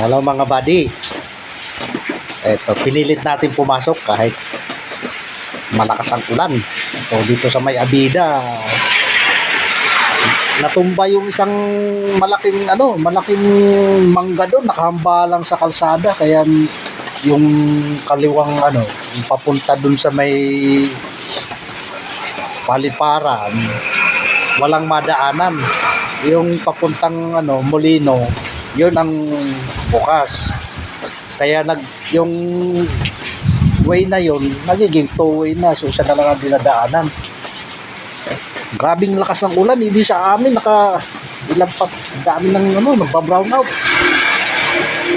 Hello mga buddy. Eto, pinilit natin pumasok kahit malakas ang ulan. So dito sa May Abida, natumba yung isang malaking mangga doon, nakahamba lang sa kalsada, kaya yung kaliwang yung papunta doon sa may Paliparan, walang madaanan. Yung papuntang Molino, yun ang bukas. Kaya yung way na yun nagiging two-way na, so isa na lang ang dinadaanan. Grabing lakas ng ulan, hindi sa amin ilang pa dami ng nagba-brown out.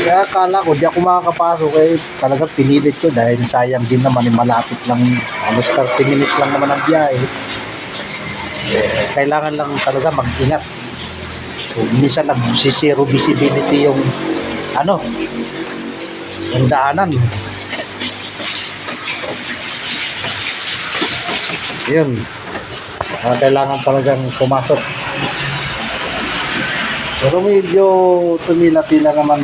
Kaya akala ko di ako makakapasok, talagang pinilit ko dahil sayang din naman, malapit lang, almost 30 minutes lang naman ang biyahe. Kailangan lang talaga mag-ingat. So, minsan nagsisiro visibility yung yung daanan. Yun. Kailangan talagang pumasok. Pero medyo tumila-tila naman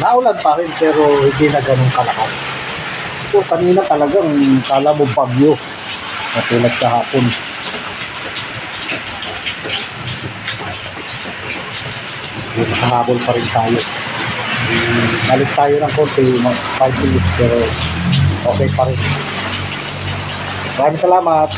naulan pa rin, pero hindi na ganun kalakas. So kanina talagang kala mo bagyo. Katulad kahapon. Nakahabol pa rin tayo. Balik tayo ng konti, 5 minutes, pero okay pa rin. Maraming salamat.